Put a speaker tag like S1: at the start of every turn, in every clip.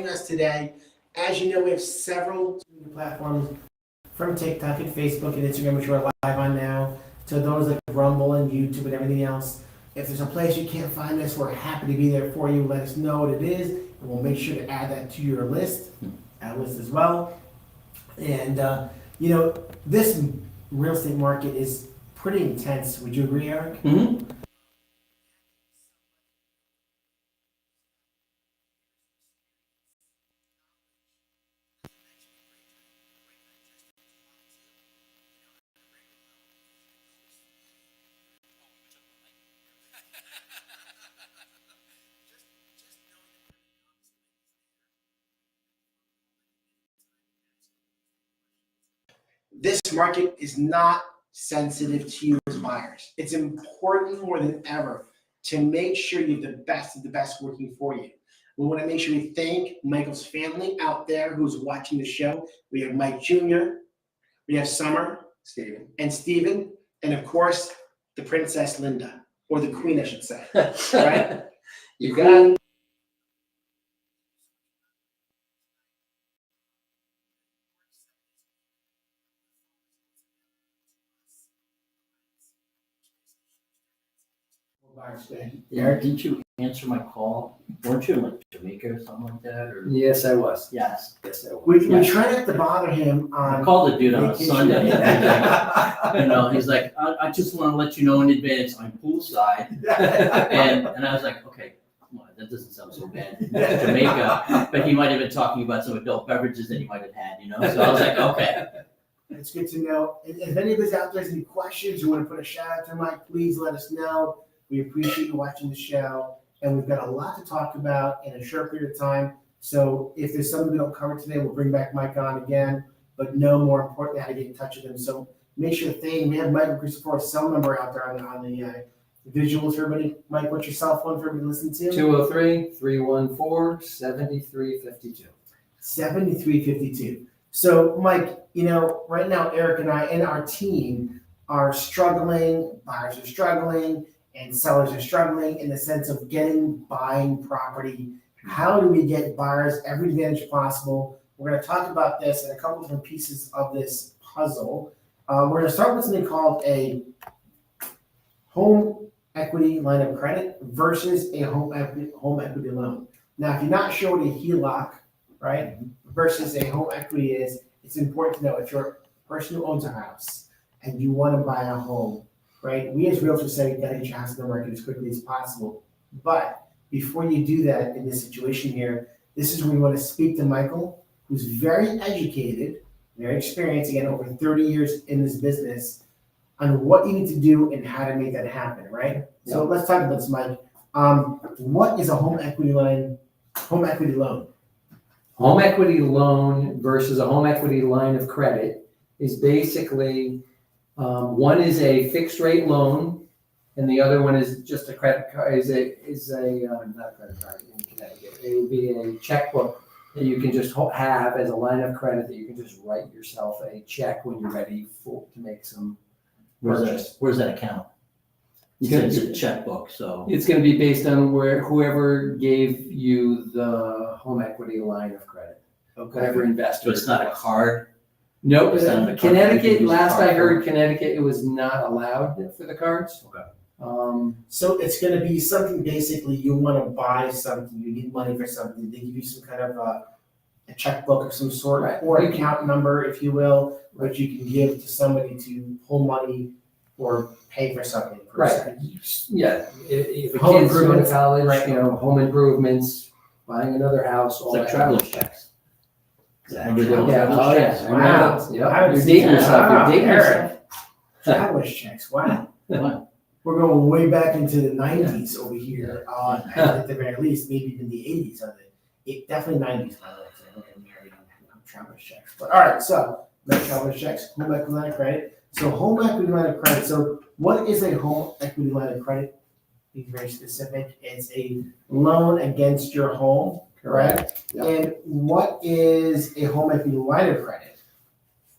S1: joining us today. As you know, we have several platforms from TikTok and Facebook and Instagram, which we're live on now, to those like Rumble and YouTube and everything else. If there's a place you can't find us, we're happy to be there for you. Let us know what it is, and we'll make sure to add that to your list, as well. And, this real estate market is pretty intense. Would you agree, Eric?
S2: Mm-hmm.
S1: This market is not sensitive to you as buyers. It's important more than ever to make sure you have the best of the best working for you. We want to make sure we thank Michael's family out there who's watching the show. We have Mike Jr., we have Summer, Steven, and of course, the Princess Linda, or the Queen, I should say. Right?
S2: You got it.
S3: Yeah, didn't you answer my call? Weren't you in like Jamaica or something like that? Or
S2: Yes, I was.
S3: yes,
S2: Yes, I was.
S1: We try not to bother him
S3: I
S1: on.
S3: called the dude on a
S1: vacation.
S3: Sunday. He's like, I just want to let you know in advance I'm poolside, and I was like, okay, come on, that doesn't sound so bad. Jamaica, but he might have been talking about some adult beverages that he might have had, So I was like, okay.
S1: It's good to know. If anybody's out there has any questions, you want to put a shout out to Mike, please let us know. We appreciate you watching the show, and we've got a lot to talk about in a short period of time. So if there's something we don't cover today, we'll bring back Mike on again, but no more important how to get in touch with him. So make sure we have Michael Christopher's cell number out there on the visuals for everybody. Mike, what's your cell phone for everybody listening to?
S2: 203-314-7352.
S1: 7352. So, Mike, right now, Eric and I and our team are struggling, buyers are struggling, and sellers are struggling in the sense of buying property. How do we get buyers every advantage possible? We're going to talk about this and a couple different pieces of this puzzle. We're going to start with something called a home equity line of credit versus a home equity loan. Now, if you're not sure what a HELOC, right, versus a home equity is, it's important to know if you're a person who owns a house and you want to buy a home, right? We as realtors say you got to get your house in the market as quickly as possible. But before you do that in this situation here, this is where we want to speak to Michael, who's very educated, very experienced, again, over 30 years in this business, on what you need to do and how to make that happen, right? Yeah. So let's talk about this, Mike. What is a home equity loan? Home equity
S2: loan versus a home equity line of credit is basically one is a fixed rate loan, and the other one is just a credit card. Is not a credit card in Connecticut. It would be a checkbook that you can just have as a line of credit that you can just write yourself a check when you're ready to make some purchase.
S3: Where's that account? It's a checkbook, so
S2: it's going to be based on whoever gave you the home equity line of credit.
S1: Okay.
S2: Whatever investor.
S3: So it's not a card.
S2: Nope.
S3: It's not a card.
S2: Connecticut. Last I heard, Connecticut, it was not allowed for the cards.
S3: Okay.
S1: So it's going to be something. Basically, you want to buy something. You need money for something. They give you some kind of a checkbook of some sort, right, or an account number, if you will, which you can give to somebody to pull money or pay for something.
S2: Right. Yeah. If a
S1: Home
S2: kid's going to
S1: improvements,
S2: college,
S1: right.
S2: Home improvements, buying another house, all
S3: It's like
S2: that.
S3: traveler's checks.
S2: Exactly. Yeah.
S3: Traveler's
S2: Oh,
S3: checks.
S2: yeah.
S1: Wow.
S2: Yep. You're dating yourself. You're dating yourself.
S1: Traveler's checks. Wow.
S3: What?
S1: We're going way back into the 90s over here. At the very least, maybe even the 80s. Definitely 90s, by the way. I look at married on traveler's checks. But all right, so traveler's checks, home equity line of credit. So home equity line of credit. So what is a home equity line of credit? Be very specific. It's a loan against your home, correct?
S2: Yep.
S1: And what is a home equity line of credit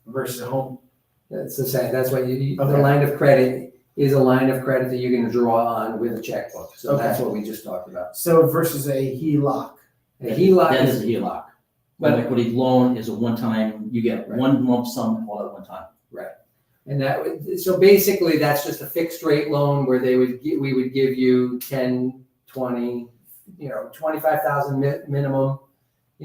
S1: versus a home?
S2: That's the same. That's why the
S1: Okay.
S2: line of credit is a line of credit that you're going to draw on with a checkbook. So
S1: Okay.
S2: that's what we just talked about.
S1: So versus a HELOC.
S2: A HELOC
S3: That
S2: is,
S3: is a HELOC.
S2: But-
S3: Home equity loan is a one-time, you get
S2: Right.
S3: one lump sum all at one time.
S2: and so basically that's just a fixed rate loan where we would give you 10, 20, 25,000 minimum,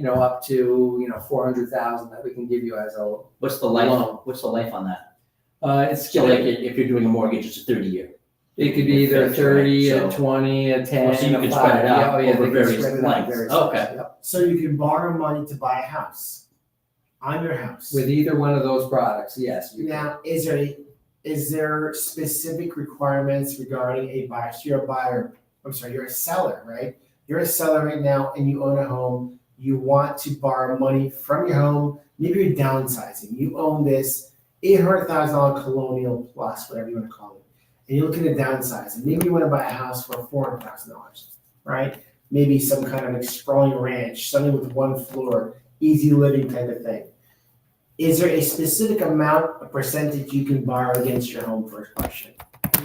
S2: up to, 400,000 that we can give you as a,
S3: What's the life,
S2: Loan.
S3: what's the life on that?
S2: it's,
S3: So like if you're doing a mortgage, it's a 30-year.
S2: it could be either a
S3: Fixed, right?
S2: 30, a
S3: So-
S2: 20, a 10,
S3: so you
S2: a
S3: can
S2: 5.
S3: spread it out
S2: Yeah,
S3: over
S2: they can
S3: various
S2: spread it out
S3: lengths.
S2: various
S3: Okay.
S2: lengths, yep.
S1: So you can borrow money to buy a house on your house.
S2: With either one of those products, yes. you can.
S1: Now, is there specific requirements regarding a buyer? So you're a buyer, I'm sorry, you're a seller, right? You're a seller right now and you own a home. You want to borrow money from your home. Maybe you're downsizing. You own this $800,000 Colonial Plus, whatever you want to call it. And you're looking to downsize. And maybe you want to buy a house for $400,000, right? Maybe some kind of like sprawling ranch, something with one floor, easy living type of thing. Is there a specific amount, a percentage you can borrow against your home? First question.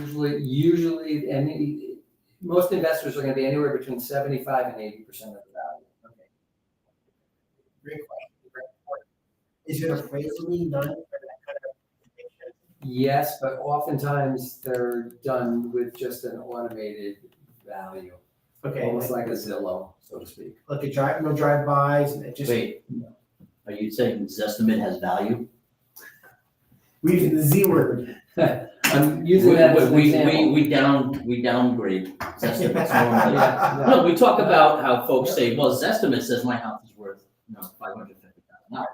S2: Usually, most investors are going to be anywhere between 75 and 80% of the value.
S1: Okay. Great question. Great point. Is there an appraisal being done for that kind of information?
S2: Yes, but oftentimes they're done with just an automated value,
S1: Okay,
S2: almost like a Zillow, so to speak.
S1: like no drive-bys, and it just
S3: Wait, are you saying Zestimate has value?
S1: we're using the Z word.
S2: I'm using that as an example.
S3: We downgrade Zestimates
S2: Yeah,
S3: normally.
S2: yeah.
S3: No, we talk about how folks say, well, Zestimate says my house is worth, $550,000.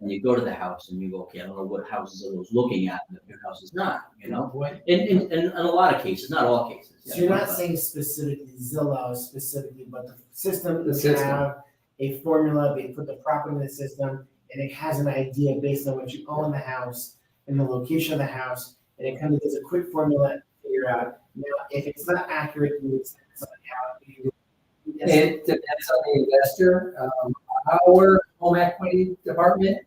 S3: And you go to the house and you go, okay, I don't know what house Zillow's looking at, and your house is not, In a lot of cases, not all cases.
S1: So you're not saying specifically Zillow specifically, but the system
S2: The
S1: can
S2: system.
S1: have a formula, they put the property in the system, and it has an idea based on what you own the house and the location of the house, and it kind of does a quick formula to figure out. Now, if it's not accurate, you would send somebody out.
S2: It depends on the investor. Our home equity department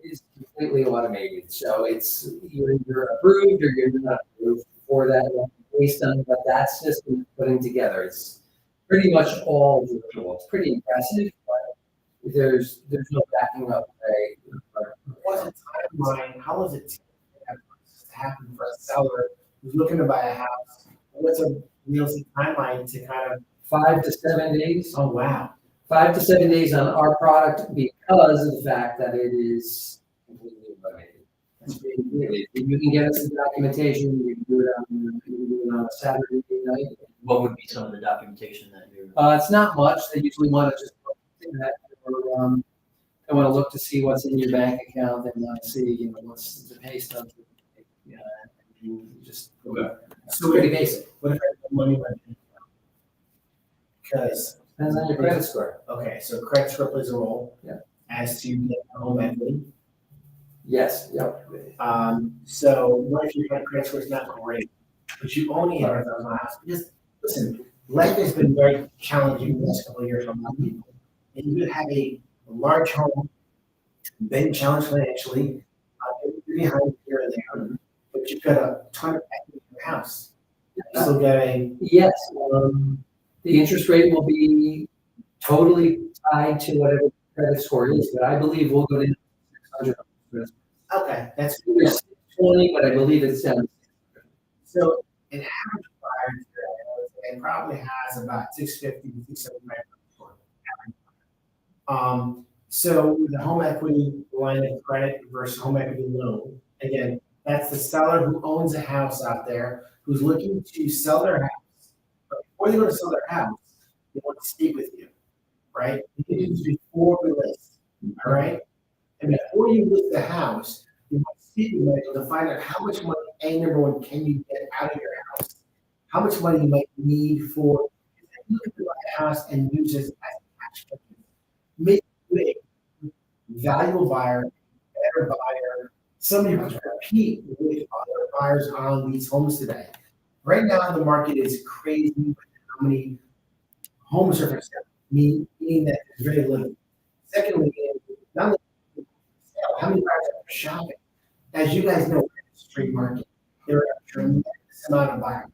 S2: is completely automated, so it's you're approved or you're not approved for that based on what that system is putting together. It's pretty much all virtual. It's pretty impressive, but there's no backing up.
S1: What's the timeline? How long does it take for that process to happen for a seller who's looking to buy a house? What's a realistic timeline to kind of?
S2: 5 to 7 days.
S1: Oh wow!
S2: 5 to 7 days on our product because of the fact that it is completely automated. That's pretty good. You can get us the documentation. We can do it on a Saturday night.
S3: What would be some of the documentation that you're?
S2: It's not much. They usually want to just look at that, or they want to look to see what's in your bank account. They want to see, what's the pay stub. Yeah, you just
S1: So
S2: pretty basic.
S1: What if I have money right now? Because
S2: Depends on your credit score.
S1: okay, so credit score plays a role.
S2: Yeah.
S1: As to get home equity.
S2: Yes. Yep.
S1: So what if your credit score is not great, but you only have $100,000 house? Because listen, life has been very challenging the last couple of years for a lot of people. And you have a large home, been challenged financially, you're behind here and there, but you've got a ton of equity in your house. You still get a
S2: Yes. The interest rate will be totally tied to whatever the credit score is, but I believe we'll go to 600.
S1: okay. That's
S2: It's 20, but I believe it's 7.
S1: so an average buyer today probably has about 650 to 675 score. So with the home equity line of credit versus home equity loan, again, that's the seller who owns a house out there who's looking to sell their house. But before they go to sell their house, they want to speak with you, right? You can do this before we list, all right? And before you list the house, you want to speak with them to find out how much money, number one, can you get out of your house? How much money you might need for, if you look at the house and use this as a cash purchase. Make it a valuable buyer, better buyer, somebody who can compete with other buyers on these homes today. Right now, the market is crazy with how many homes are for sale, meaning that there's very little. Secondly, not only sale, how many buyers are shopping? As you guys know, we're in the street market. There are a tremendous amount of buyers.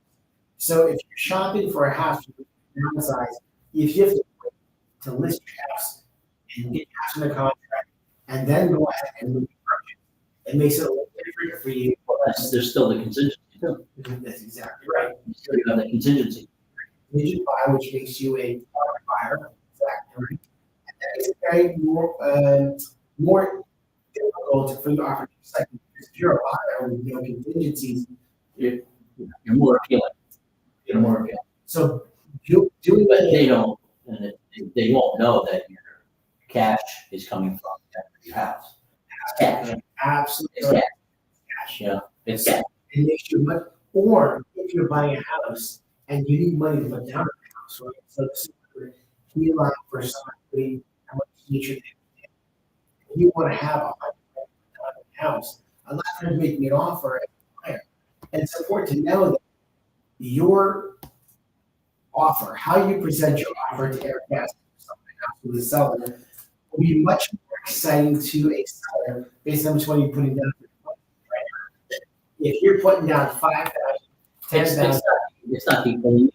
S1: So if you're shopping for a house, you downsize. If you have to to list your house and get cash in the contract, and then go ahead and move the purchase. It makes it a little different for you.
S3: There's still the contingency too.
S1: That's exactly right.
S3: You have the contingency.
S1: Contingent buy, which makes you a product buyer, exactly right. And that makes it very more difficult for you to offer to second, because if you're a buyer with no contingencies,
S3: You're more appealing. You're more appealing.
S1: so doing
S3: But
S1: that,
S3: they don't, and they won't know that your cash is coming from your house. It's cash.
S1: absolutely
S3: It's
S1: right.
S3: cash. You know, it's cash.
S1: It makes you much, or if you're buying a house and you need money to put down on the house, right? So this is where you allow for somebody how much nature they have. If you want to have a $100,000 house, a lot of times making an offer as a buyer. And it's important to know that your offer, how you present your offer to PowerCast or something else with the seller, will be much more exciting to a seller based on which one you're putting down. Right? If you're putting down $5,000, $10,000,
S3: It's not the only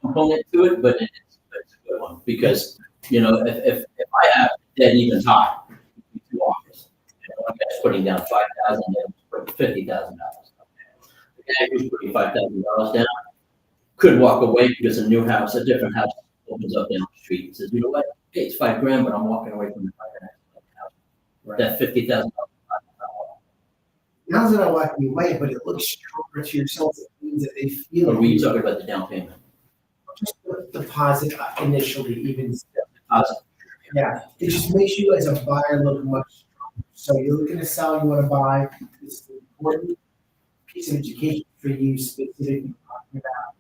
S3: component to it, but it's a good one because you know if I have dead even tie two offers, one guy's putting down $5,000, the other's putting $50,000. The guy who's putting $5,000 down could walk away because a new house, a different house opens up down the street and says, you know what, hey, it's $5,000, but I'm walking away from the $5,000 house. That $50,000.
S1: now they're not walking away, but it looks stronger to yourself. It means that they feel.
S3: Or were you talking about the down payment?
S1: Just the deposit initially, even still.
S3: Deposit.
S1: Yeah, it just makes you as a buyer look much stronger. So you're looking to sell, you want to buy. This is an important piece of education for you specifically talking about.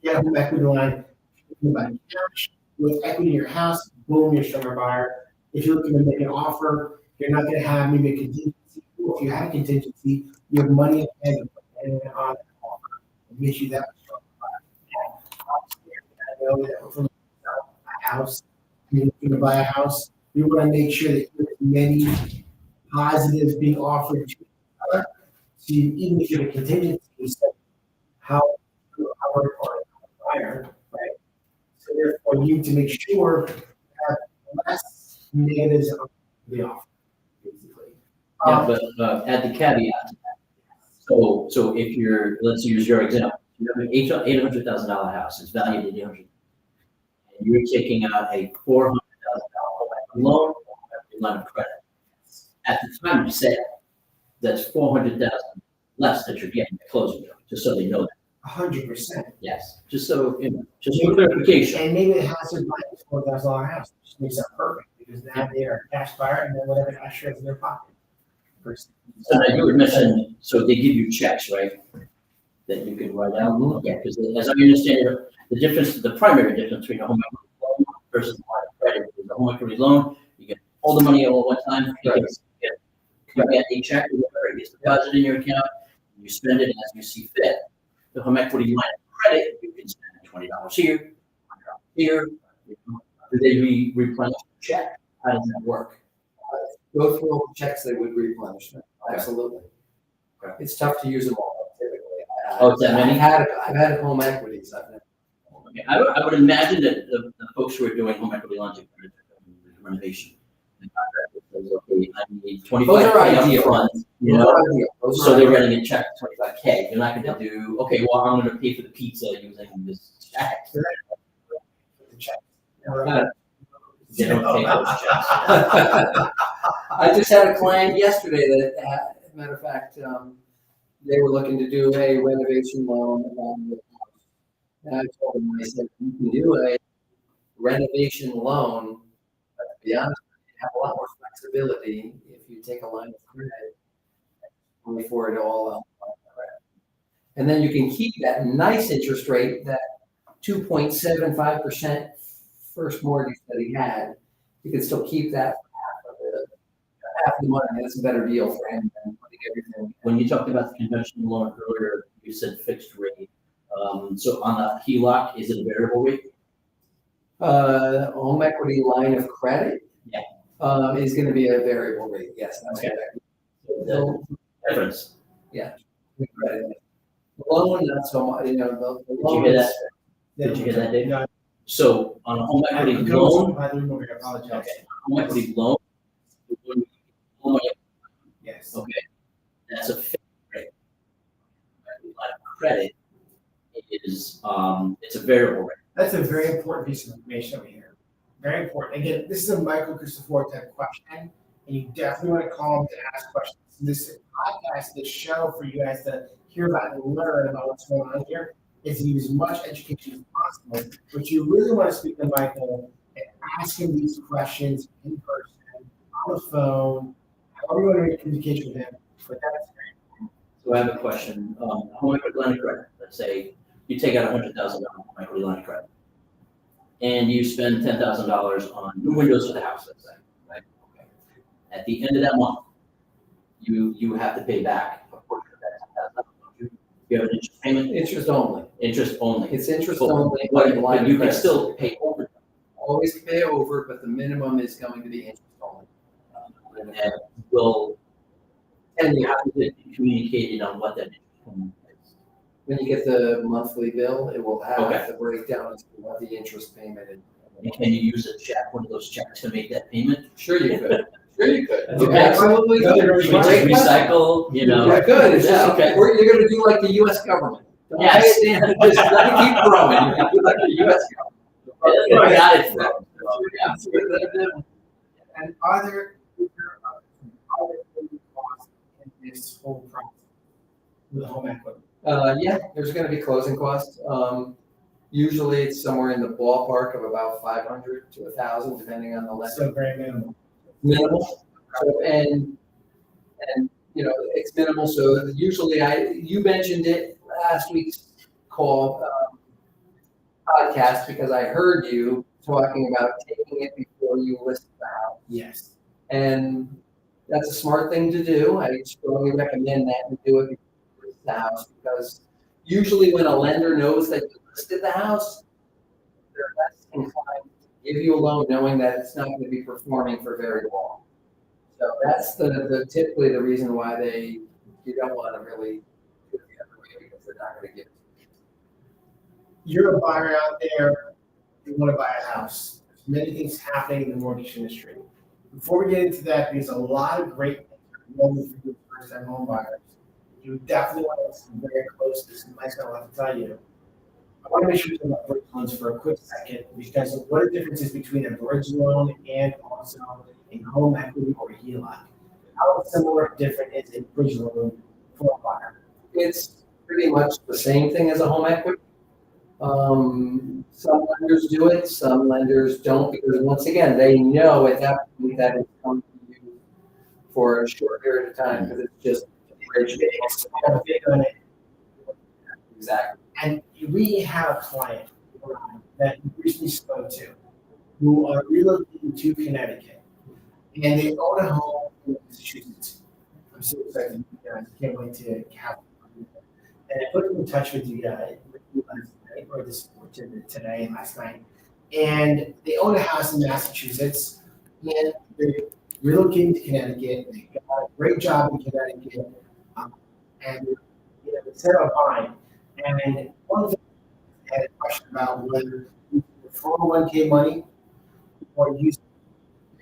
S1: Yeah, home equity line. If you're looking to buy cash with equity in your house, boom, you're a stronger buyer. If you're looking to make an offer, you're not going to have maybe a contingency. If you have a contingency, you have money in hand to put on that offer. It makes you that much stronger buyer. I know that we're from a house, you're looking to buy a house, we want to make sure that you have many positives being offered to each other. So even if you have a contingency, you say how we're buyer, right? So therefore, you need to make sure you have less negatives on the offer, basically.
S3: Yeah, but add the caveat to that. So if you're, let's use your example, you have an $800,000 house, it's valued at $800,000, and you're taking out a $400,000 loan, line of credit. At the time you sale, that's $400,000 less that you're getting at closing, just so they know that.
S1: 100%.
S3: Yes, just so, you know, just for clarification.
S1: And maybe the house is buying a $4,000 house, which makes that perfect, because now they are a cash buyer, and then whatever cash is in their pocket.
S3: So now you had mentioned, so they give you checks, right? That you can write out. Okay, because as I understand it, the difference, the primary difference between a home equity loan versus a line of credit is a home equity loan, you get all the money all at one time. You get a check, or whatever, it gets deposited in your account, you spend it as you see fit. The home equity line of credit, you can spend $20 here, $100 here. Do they replenish the check? How does that work?
S2: Go through all the checks they would replenish.
S3: Okay.
S2: Absolutely.
S3: Okay.
S2: It's tough to use them all typically.
S3: Oh, is that many?
S2: I've had home equities.
S3: Okay, I would imagine that the folks who are doing home equity loans are renovation. The contractor says, okay, I need
S2: Those
S3: $25,000
S2: are ideal.
S3: upfront, you know, so they're writing a check for $25,000. You're not gonna do, okay, well, I'm gonna pay for the pizza using this check.
S1: The check.
S3: They don't take those checks.
S2: I just had a client yesterday that, as a matter of fact, they were looking to do a renovation loan on the house. And I told them, I said, you can do a renovation loan, but to be honest, you have a lot more flexibility if you take a line of credit only for it all out. And then you can keep that nice interest rate, that 2.75% first mortgage that he had. You can still keep that for half the money. That's a better deal for him than putting everything.
S3: When you talked about the conventional loan earlier, you said fixed rate. So on a HELOC, is it a variable rate?
S2: Home equity line of credit.
S3: Yeah.
S2: Is going to be a variable rate. Yes, that's
S3: Okay.
S2: correct.
S3: The difference.
S2: The credit. The loan, not so much. You know, the
S3: Did you
S2: loan
S3: hear
S2: is-
S3: that? Did you hear that, Dave?
S1: No,
S3: So on a home equity
S1: I'm
S3: loan,
S1: by the room over here, I apologize.
S3: okay, home equity loan, when you home equity,
S1: Yes.
S3: okay, that's a fixed rate. Line of credit is, it's a variable rate.
S1: That's a very important piece of information over here. Very important. Again, this is a Michael Christopher type question, and you definitely want to call him to ask questions. This podcast, this show for you guys to hear about and learn about what's going on here is to use as much education as possible. But you really want to speak to Michael and ask him these questions in person, on the phone, however you want to make communication with him. But that's very important.
S3: So I have a question, home equity line of credit, let's say you take out $100,000 home equity line of credit. And you spend $10,000 on new windows for the house, let's say, right? Okay. At the end of that month, you have to pay back a portion of that $10,000, don't you? You have an interest payment?
S2: Interest only.
S3: Interest only.
S2: It's interest
S3: But-
S2: only.
S3: But
S2: on the line of
S3: you can
S2: credit.
S3: still pay over.
S2: Always pay over, but the minimum is going to be interest only.
S3: And will,
S2: And
S3: you
S2: you
S3: have to be communicated on what that interest payment is.
S2: when you get the monthly bill, it will have
S3: Okay.
S2: the breakdown as to what the interest payment is.
S3: And can you use a check, one of those checks to make that payment?
S2: Sure you could. Sure you could. You
S3: Okay.
S2: absolutely
S1: Another
S2: could.
S1: very
S3: You can just
S2: Great question.
S3: recycle, you know?
S2: You could. It's
S3: Yeah,
S2: just,
S3: okay.
S2: you're gonna do like the US government. Don't
S3: Yes.
S2: pay it down, just let it keep growing. You can do like the US government.
S3: That's where I got it from.
S2: Yeah, so let it-
S1: And are there hidden costs in this whole process with the home equity?
S2: Yeah, there's gonna be closing costs. Usually it's somewhere in the ballpark of about 500 to 1,000, depending on the lender.
S1: So very minimal.
S2: Minimal. So, and, you know, it's minimal, so usually you mentioned it last week's call, podcast, because I heard you talking about taking it before you list the house.
S1: Yes.
S2: And that's a smart thing to do. I strongly recommend that and do it before you list the house, because usually when a lender knows that you listed the house, they're less inclined to give you a loan knowing that it's not going to be performing for very long. So that's the typically the reason why you don't want to really do it the other way, because they're not going to give it to you.
S1: You're a buyer out there, you want to buy a house. There's many things happening in the mortgage industry. Before we get into that, there's a lot of great things going for you first-time home buyers. You definitely want to listen very close to this. Mike's going to have to tell you. I want to make sure we talk about bridge loans for a quick second, because what are the differences between a bridge loan and also a home equity or a HELOC? How similar or different is a bridge loan for a buyer?
S2: It's pretty much the same thing as a home equity. Some lenders do it, some lenders don't, because once again, they know at that point that it's coming to you for a short period of time, because it's just a bridge. Exactly.
S1: And we have a client that we recently spoke to who are relocating to Connecticut, and they own a home in Massachusetts. I'm so excited, you guys. Can't wait to have them. And I put them in touch with you guys last night, or today and last night. And they own a house in Massachusetts, and they're relocating to Connecticut. They got a great job in Connecticut, and they set up buying. And one thing I had a question about whether you use 401k money or use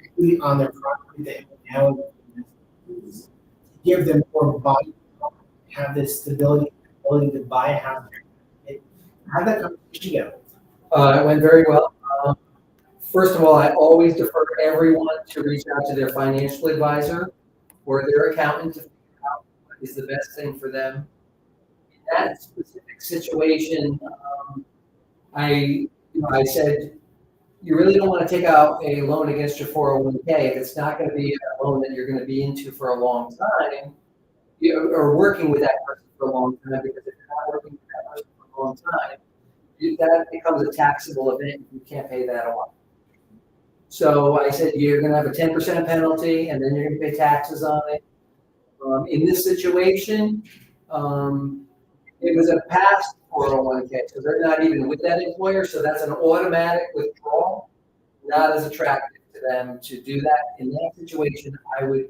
S1: equity on their property that now give them more buying power, have this stability, ability to buy a house. How'd that conversation go?
S2: It went very well. First of all, I always defer everyone to reach out to their financial advisor or their accountant to figure out what is the best thing for them. In that specific situation, I said, you really don't want to take out a loan against your 401k if it's not going to be a loan that you're going to be into for a long time, or working with that person for a long time, because if you're not working with that person for a long time, that becomes a taxable event. You can't pay that off. So I said, you're going to have a 10% penalty, and then you're going to pay taxes on it. In this situation, it was a past 401k, so they're not even with that employer, so that's an automatic withdrawal, not as attractive to them to do that. In that situation, I would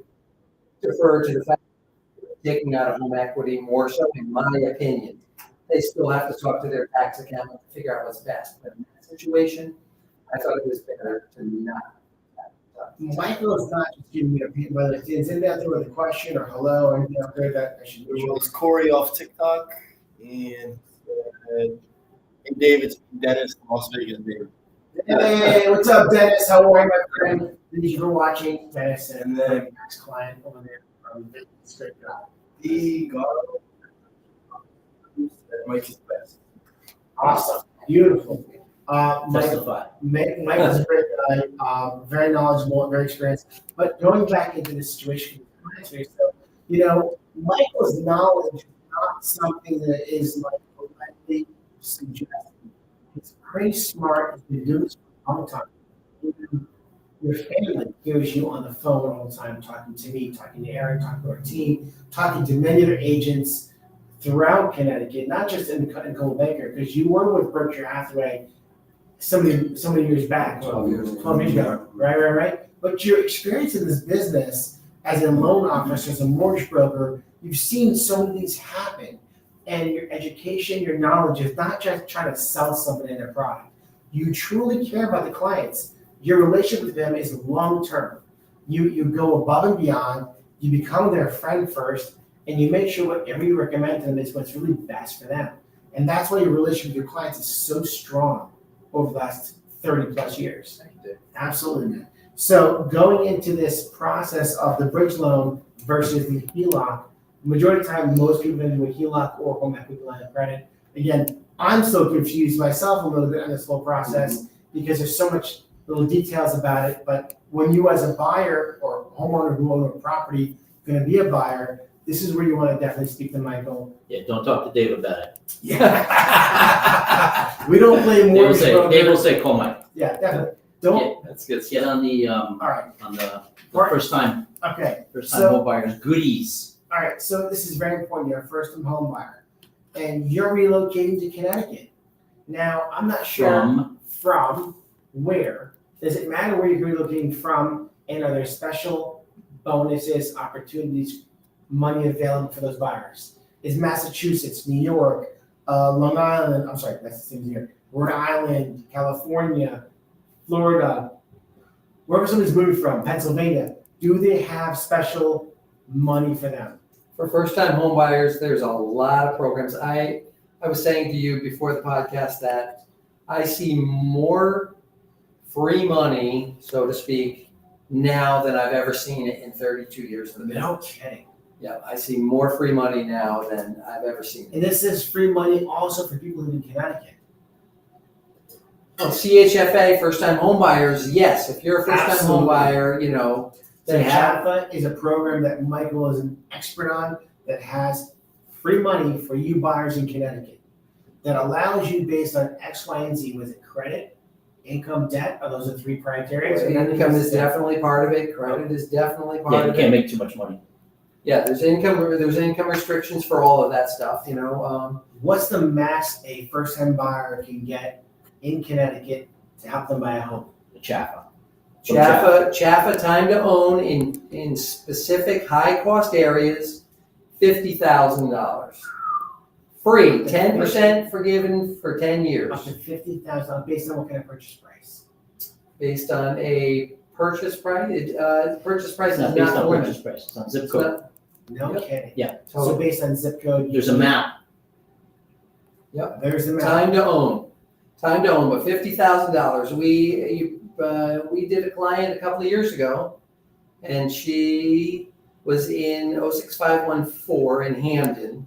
S2: defer to the fact that taking out a home equity more so, in my opinion. They still have to talk to their tax accountant to figure out what's best. But in that situation, I thought it was better to not.
S1: Michael is not just giving me a opinion, whether it's in out there with a question or hello or anything out there that I should
S4: It
S1: do.
S4: was Corey off TikTok and hey David, Dennis, Las Vegas, David.
S1: Hey, what's up, Dennis? How are you, my friend? Thank you for watching, Dennis, and then next client over there from Vegas. Great job.
S4: The Garland. Mike is best.
S1: Awesome, beautiful. Mike,
S3: Testify.
S1: Michael's a great guy, very knowledgeable, very experienced. But going back into the situation, so, Michael's knowledge is not something that is like politely suggested. He's pretty smart. He's been doing this for a long time. Even your family hears you on the phone all the time, talking to me, talking to Aaron, talking to our team, talking to many other agents throughout Connecticut, not just in Coldwell Banker, because you were with Berkshire Hathaway so many years back, 12 years ago, right? But your experience in this business as a loan officer, as a mortgage broker, you've seen so many things happen. And your education, your knowledge is not just trying to sell somebody in their product. You truly care about the clients. Your relationship with them is long-term. You go above and beyond, you become their friend first, and you make sure whatever you recommend to them is what's really best for them. And that's why your relationship with your clients is so strong over the last 30 plus years. Absolutely, man. So going into this process of the bridge loan versus the HELOC, majority of the time, most people do a HELOC or home equity line of credit. Again, I'm still confused myself a little bit on this whole process because there's so much little details about it. But when you as a buyer or homeowner who own a property, going to be a buyer, this is where you want to definitely speak to Michael.
S3: Yeah, don't talk to Dave about it.
S1: Yeah. We don't play
S3: Dave will
S1: mortgage
S3: say,
S1: broker.
S3: Dave will say, call Mike.
S1: Yeah, definitely. Don't.
S2: That's good.
S3: Get on the,
S1: All right.
S3: on the
S1: Right.
S3: first time
S1: Okay.
S3: home buyers goodies.
S1: All right. So this is very important. You're a first-time home buyer, and you're relocating to Connecticut. Now, I'm not sure from where. Does it matter where you're relocating from? And are there special bonuses, opportunities, money available for those buyers? Is Massachusetts, New York, Long Island, I'm sorry, that's the same here, Rhode Island, California, Florida, wherever somebody's moving from, Pennsylvania, do they have special money for them?
S2: For first-time home buyers, there's a lot of programs. I was saying to you before the podcast that I see more free money, so to speak, now than I've ever seen it in 32 years in the business.
S1: No kidding.
S2: Yeah, I see more free money now than I've ever seen.
S1: And this is free money also for people who live in Connecticut.
S2: Well, CHFA, first-time home buyers, yes. If you're a first-time home buyer,
S1: So
S2: they have.
S1: CHFA is a program that Michael is an expert on that has free money for you buyers in Connecticut that allows you based on X, Y, and Z. Was it credit, income, debt? Are those the three criteria?
S2: Income is definitely part of it. Credit is definitely part
S3: Yeah,
S2: of
S3: you
S2: it.
S3: can't make too much money.
S2: Yeah, there's income restrictions for all of that stuff,
S1: What's the max a first-time buyer can get in Connecticut to help them buy a home?
S3: The Chaffa.
S2: Chaffa time to own in specific high-cost areas, $50,000. Free, 10% forgiven for 10 years.
S1: Up to $50,000 based on what kind of purchase price?
S2: Based on a purchase price. Purchase price
S3: It's
S2: is
S3: not based
S2: not the
S3: on
S2: limit.
S3: purchase price, it's on zip
S2: It's
S3: code.
S2: not-
S1: No
S2: Yep.
S1: kidding.
S3: Yeah.
S1: So based on zip code.
S3: There's a map.
S1: There's the map.
S2: Time to own, but $50,000. We did a client a couple of years ago, and she was in 06514 in Hamden,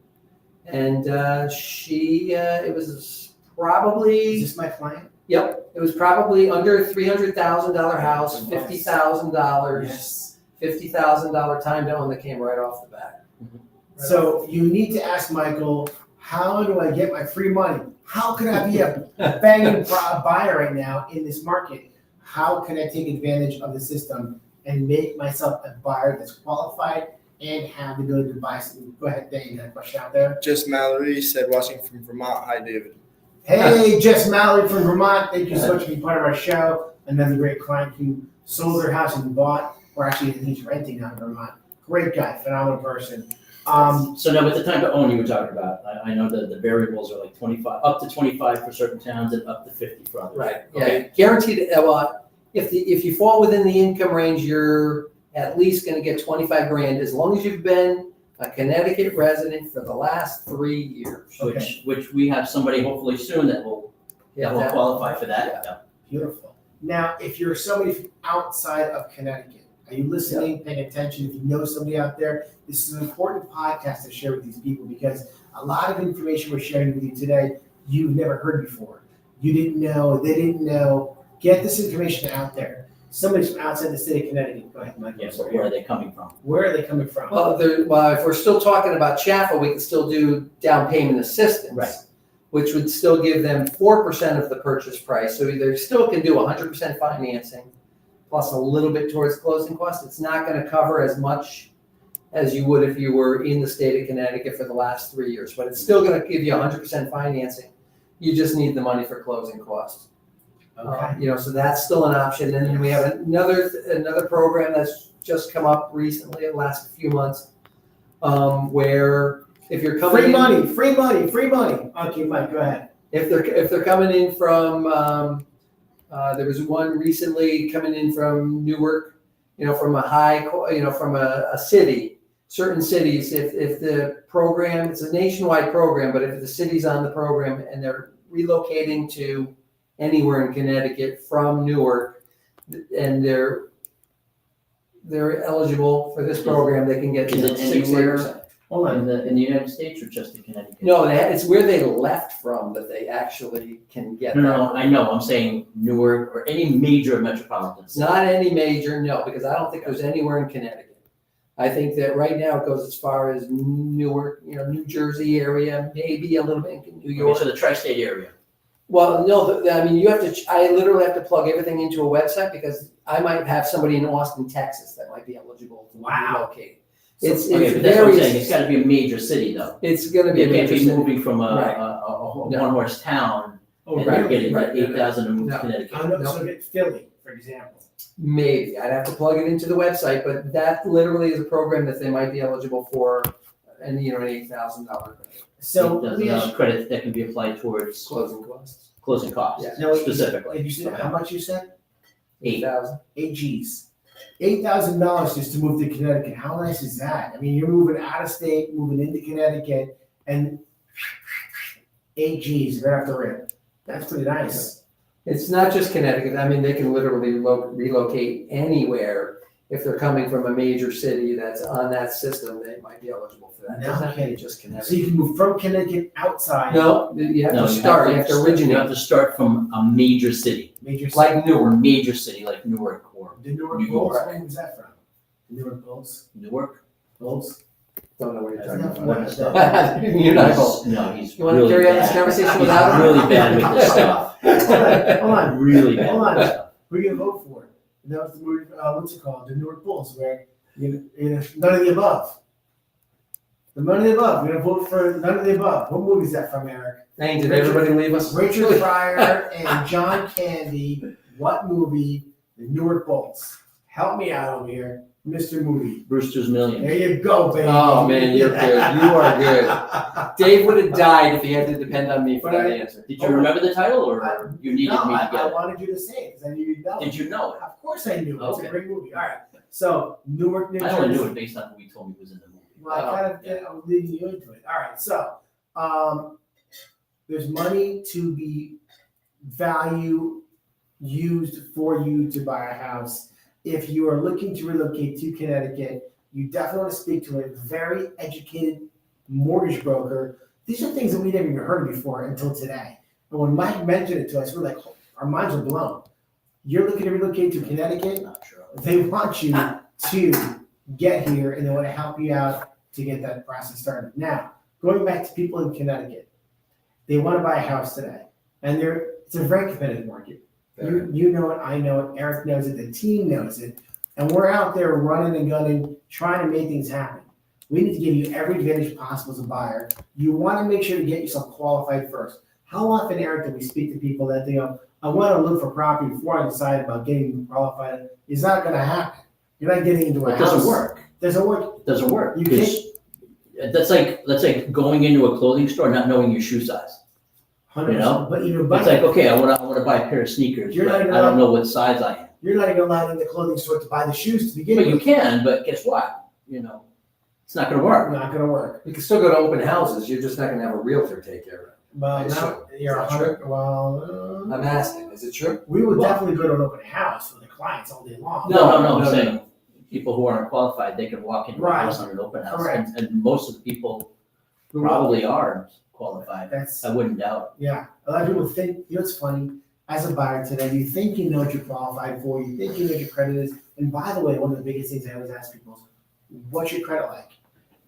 S2: and it was probably,
S1: Is this my client?
S2: yep, it was probably under $300,000 house, $50,000,
S1: Yes.
S2: $50,000 time to own that came right off the bat.
S1: So you need to ask Michael, how do I get my free money? How can I be a banging buyer right now in this market? How can I take advantage of the system and make myself a buyer that's qualified and have the ability to buy something? Go ahead, Dave, you got a question out there?
S4: Just Mallory said watching from Vermont. Hi, David.
S1: Hey, Jess Mallory from Vermont. Thank you so much for being part of our show. Another great client who sold their house and bought, or actually he's renting out in Vermont. Great guy, phenomenal person.
S3: So now with the time to own you were talking about, I know that the variables are like 25, up to 25 for certain towns and up to 50 for others.
S2: Right, yeah,
S3: Okay.
S2: guaranteed, if you fall within the income range, you're at least gonna get 25 grand, as long as you've been a Connecticut resident for the last 3 years.
S3: Which we have somebody hopefully soon that will qualify for that. Yeah.
S1: Beautiful. Now, if you're somebody from outside of Connecticut, are you listening, paying attention? If you know somebody out there, this is an important podcast to share with these people because a lot of information we're sharing with you today, you've never heard before. You didn't know, they didn't know. Get this information out there. Somebody from outside the state of Connecticut. Go ahead, Mike.
S3: Yeah, so where are they coming from?
S1: Where are they coming from?
S2: Well, if we're still talking about Chaffel, we can still do down payment assistance.
S3: Right.
S2: Which would still give them 4% of the purchase price. So they still can do 100% financing plus a little bit towards closing costs. It's not going to cover as much as you would if you were in the state of Connecticut for the last 3 years, but it's still going to give you 100% financing. You just need the money for closing costs.
S1: Okay.
S2: So that's still an option. And then we have another program that's just come up recently, the last few months, where if you're coming
S1: free money. Okay, Mike, go ahead.
S2: If they're coming in from, there was one recently coming in from Newark, from from a city, certain cities, if the program, it's a nationwide program, but if the city's on the program and they're relocating to anywhere in Connecticut from Newark, and they're eligible for this program, they can get
S3: Is it anywhere
S2: 6%.
S1: Hold on.
S3: in the United States or just in Connecticut?
S2: No, it's where they left from that they actually can get that.
S3: No, I know, I'm saying Newark or any major metropolitan
S2: It's
S3: city.
S2: not any major, no, because I don't think there's anywhere in Connecticut. I think that right now it goes as far as Newark, New Jersey area, maybe a little bit in New York.
S3: Okay, so the tri-state area.
S2: Well, no, I literally have to plug everything into a website because I might have somebody in Austin, Texas that might be eligible to relocate. It's
S3: Okay, but that's what I'm saying, it's gotta be a major city though.
S2: It's gonna be a
S3: You can't
S2: major
S3: be
S2: city.
S3: moving from
S2: Right.
S3: a
S2: No.
S3: one-horse town
S1: Oh,
S3: and
S1: right.
S3: you're getting
S2: right.
S3: 8,000 to move
S2: No.
S3: to Connecticut.
S1: So get Philly, for example.
S2: Maybe, I'd have to plug it into the website, but that literally is a program that they might be eligible for, and an $8,000 credit.
S1: So
S3: $8,000 credit that can be applied towards
S2: Closing costs.
S3: closing costs
S2: Yeah.
S1: Now,
S3: specifically.
S1: You said how much you said?
S2: 8,000.
S1: 8 G's. $8,000 just to move to Connecticut. How nice is that? I mean, you're moving out of state, moving into Connecticut, and 8 G's right off the rip. That's pretty nice.
S2: It's not just Connecticut. I mean, they can literally relocate anywhere. If they're coming from a major city that's on that system, they might be eligible for that. It doesn't have to be just
S1: So
S2: Connecticut.
S1: you can move from Connecticut outside.
S2: No, you have
S3: No,
S2: to start, you have to
S3: You have
S2: originate,
S3: to start from a major city,
S1: Major city.
S2: like
S3: or a
S2: Newark.
S3: major city like Newark or
S1: The Newark
S3: New
S1: Bulls.
S3: York.
S1: Where was that from? The Newark Bulls.
S3: Newark.
S1: Bulls.
S2: Don't know what you're
S1: That's
S2: talking
S1: not
S2: about.
S1: what
S2: You're not close.
S3: No, he's
S2: You wanna
S3: really
S2: carry on this
S3: bad.
S2: conversation
S3: He's
S2: without him?
S3: really bad with this stuff.
S1: Hold on.
S3: Really bad
S1: Hold
S3: with
S1: on.
S3: this stuff.
S1: Who are you gonna vote for? And that was the movie, what's it called? The Newark Bulls, where none of the above. The none of the above. You're gonna vote for none of the above. What movie is that from, Eric?
S2: Dang, did everybody leave us?
S1: Richard Pryor and John Candy. What movie? The Newark Bulls. Help me out over here, Mr. Movie.
S3: Brewster's Millions.
S1: There you go, baby.
S2: Oh, man, you're good. You are good. Dave would have died if he had to depend on me for that answer.
S3: Did you remember the title or you needed
S1: No,
S3: me to
S1: I
S3: get it?
S1: wanted you to say it because I knew you'd know.
S3: Did you know it?
S1: Of course I knew. It's
S3: Okay.
S1: a great movie. All right. So Newark, New
S3: I
S1: Jersey.
S3: only knew it based on who he told me was in the movie.
S1: Well, I kind of did. I was leading you into it. All right. So there's money to be used for you to buy a house. If you are looking to relocate to Connecticut, you definitely want to speak to a very educated mortgage broker. These are things that we never even heard of before until today. And when Mike mentioned it to us, we're like, our minds are blown. You're looking to relocate to Connecticut,
S3: Not sure.
S1: they want you to get here and they want to help you out to get that process started. Now, going back to people in Connecticut, they want to buy a house today, and it's a very competitive market. You know it, I know it, Eric knows it, the team knows it, and we're out there running and gunning, trying to make things happen. We need to give you every advantage possible as a buyer. You want to make sure to get yourself qualified first. How often, Eric, do we speak to people that they go, I want to look for property before I decide about getting qualified? It's not going to happen. You're not getting into a
S3: It
S1: house.
S3: doesn't work.
S1: Doesn't work.
S3: Doesn't work.
S1: You
S3: 'Cause that's like going into a clothing store not knowing your shoe size.
S1: 100%.
S3: You know?
S1: But even
S3: It's like, okay, I want to buy a pair of sneakers,
S1: You're
S3: but
S1: not
S3: I don't know what size I am.
S1: you're not even allowed in the clothing store to buy the shoes to begin
S3: But you
S1: with.
S3: can, but guess what? It's not going to work.
S1: Not gonna work.
S2: You can still go to open houses, you're just not gonna have a realtor take care of it.
S1: Well,
S2: It's
S1: now
S2: true.
S1: you're
S2: Is that
S1: 100. Well,
S2: I'm asking, is it true?
S1: we would
S3: Well-
S1: definitely go to an open house for the clients all day long.
S3: No, I'm
S2: no,
S3: saying people who aren't qualified, they can walk into a
S1: Right.
S3: house on an open house.
S1: Correct.
S3: And most of the people probably are qualified.
S1: That's
S3: I wouldn't doubt.
S1: yeah. A lot of people think, it's funny, as a buyer today, you think you know what you're qualified for, you think you know what your credit is. And by the way, one of the biggest things I always ask people is, what's your credit like?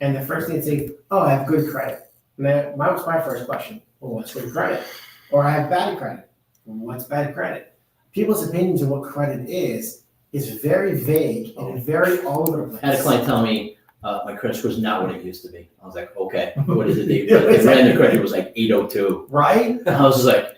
S1: And the first thing they say, oh, I have good credit. And that was my first question. Well, what's good credit? Or I have bad credit. Well, what's bad credit? People's opinions of what credit is very vague and very all over the place.
S3: I had a client tell me, my credit score is not what it used to be. I was like, okay, what is it? They
S1: Yeah,
S3: ran
S1: exactly.
S3: the credit was like 802.
S1: Right?
S3: And I was just like,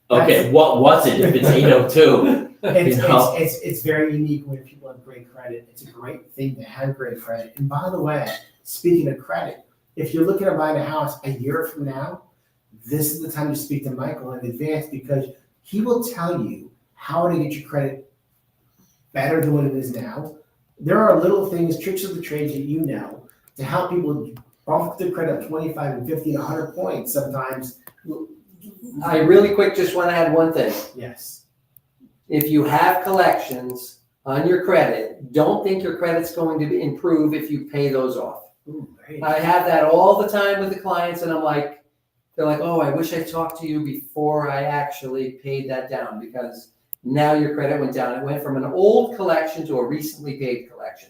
S3: okay, what's it if it's 802?
S1: It's very unique when people have great credit. It's a great thing to have great credit. And by the way, speaking of credit, if you're looking at buying a house a year from now, this is the time to speak to Michael in advance because he will tell you how to get your credit better than what it is now. There are little things, tricks of the trade that you know to help people bump their credit up 25 and 50 and 100 points sometimes.
S2: I really quick just wanna add one thing.
S1: Yes.
S2: If you have collections on your credit, don't think your credit's going to improve if you pay those off.
S1: Ooh, great.
S2: I have that all the time with the clients and I'm like, they're like, oh, I wish I talked to you before I actually paid that down because now your credit went down. It went from an old collection to a recently paid collection.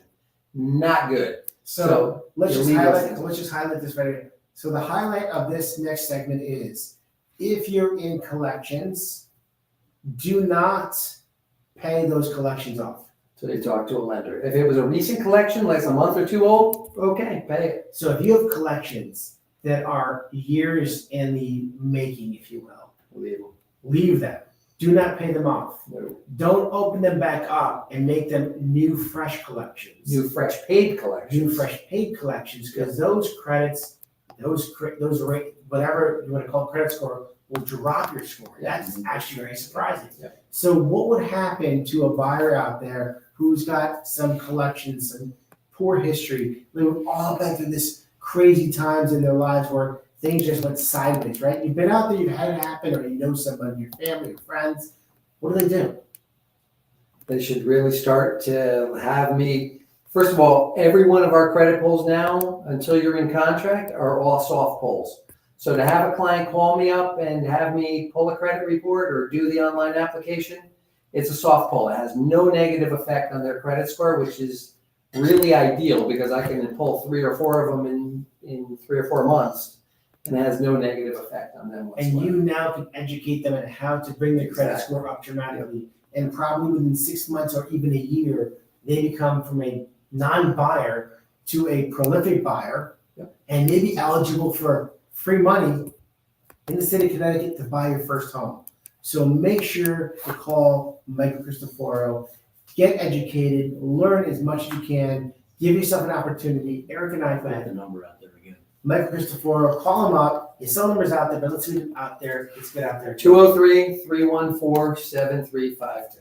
S2: Not good.
S1: So let's
S2: you'll
S1: just
S2: leave those
S1: highlight.
S2: things.
S1: Let's just highlight this right here. So the highlight of this next segment is: if you're in collections, do not pay those collections off.
S2: So they talk to a lender. If it was a recent collection, like a month or two old, okay, pay it.
S1: So if you have collections that are years in the making, if you will, leave them. Do not pay them off.
S2: No.
S1: Don't open them back up and make them new, fresh collections.
S2: New fresh paid collections.
S1: New, fresh paid collections, because those credits, those rate, whatever you want to call credit score, will drop your score. That's actually very surprising.
S2: Yeah.
S1: So what would happen to a buyer out there who's got some collections, some poor history? They've all been through this crazy times in their lives where things just went sideways, right? You've been out there, you've had it happen, or you know somebody, your family, your friends. What do?
S2: They should really start to have me, first of all, every one of our credit pulls now, until you're in contract, are all soft pulls. So to have a client call me up and have me pull a credit report or do the online application, it's a soft pull. It has no negative effect on their credit score, which is really ideal because I can pull 3 or 4 of them in 3 or 4 months and it has no negative effect on them whatsoever.
S1: And you now can educate them on how to bring their credit
S2: Exactly.
S1: score up dramatically. And probably within 6 months or even a year, they become from a non-buyer to a prolific buyer.
S2: Yep.
S1: And maybe eligible for free money in the state of Connecticut to buy your first home. So make sure to call Michael Cristoforo, get educated, learn as much as you can, give yourself an opportunity. Eric and I
S3: Put the
S1: found
S3: number out there again.
S1: Michael Cristoforo, call him up. His cell number's out there, but let's leave it out there. Let's get out there.
S2: 203-314-7352.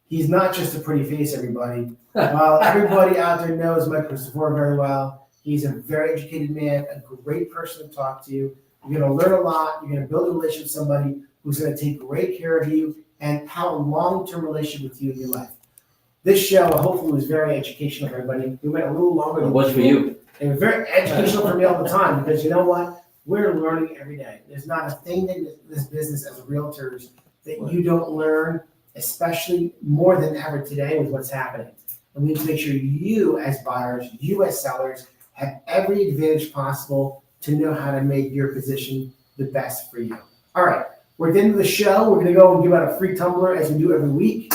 S1: He's not just a pretty face, everybody. While everybody out there knows Michael Cristoforo very well, he's a very educated man, a great person to talk to. You're going to learn a lot. You're going to build a relationship with somebody who's going to take great care of you and have a long-term relationship with you in your life. This show, hopefully, was very educational for everybody. We went a little longer
S3: It
S1: than
S3: was for
S1: usual.
S3: you.
S1: It was very educational for me all the time because you know what? We're learning every day. There's not a thing in this business as realtors that you don't learn, especially more than ever today with what's happening. And we need to make sure you as buyers, you as sellers, have every advantage possible to know how to make your position the best for you. All right, we're at the end of the show. We're going to go and give out a free tumbler as we do every week.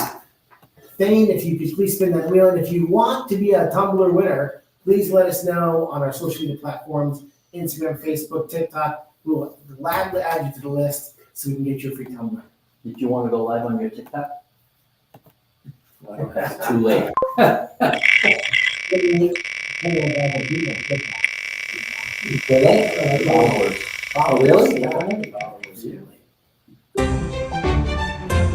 S1: Thane, if you could please spin that wheel. And if you want to be a tumbler winner, please let us know on our social media platforms, Instagram, Facebook, TikTok. We will gladly add you to the list so we can get you a free tumbler.
S3: Did you want to go live on your TikTok? Okay, too late.
S2: Oh, really?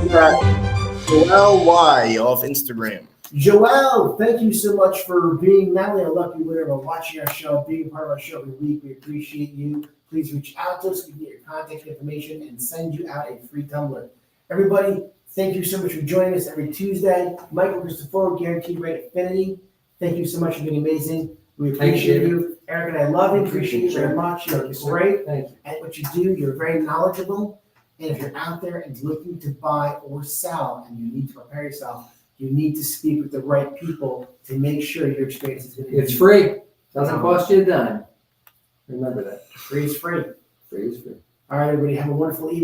S4: We're at Joel Y off Instagram.
S1: Joelle, thank you so much for being not only a lucky winner, but watching our show, being part of our show every week. We appreciate you. Please reach out to us. We can get your contact information and send you out a free tumbler. Everybody, thank you so much for joining us every Tuesday. Michael Christopher, Guaranteed Rate Affinity. Thank you so much for being amazing. We appreciate you. Eric and I love you. Appreciate you very much. You're great
S2: Thank you.
S1: at what you do. You're very knowledgeable. And if you're out there and looking to buy or sell and you need to prepare yourself, you need to speak with the right people to make sure your experience is going to be.
S2: It's free. Doesn't cost you a dime. Remember that.
S1: Free is free.
S2: Free is free.
S1: All right, everybody, have a wonderful evening.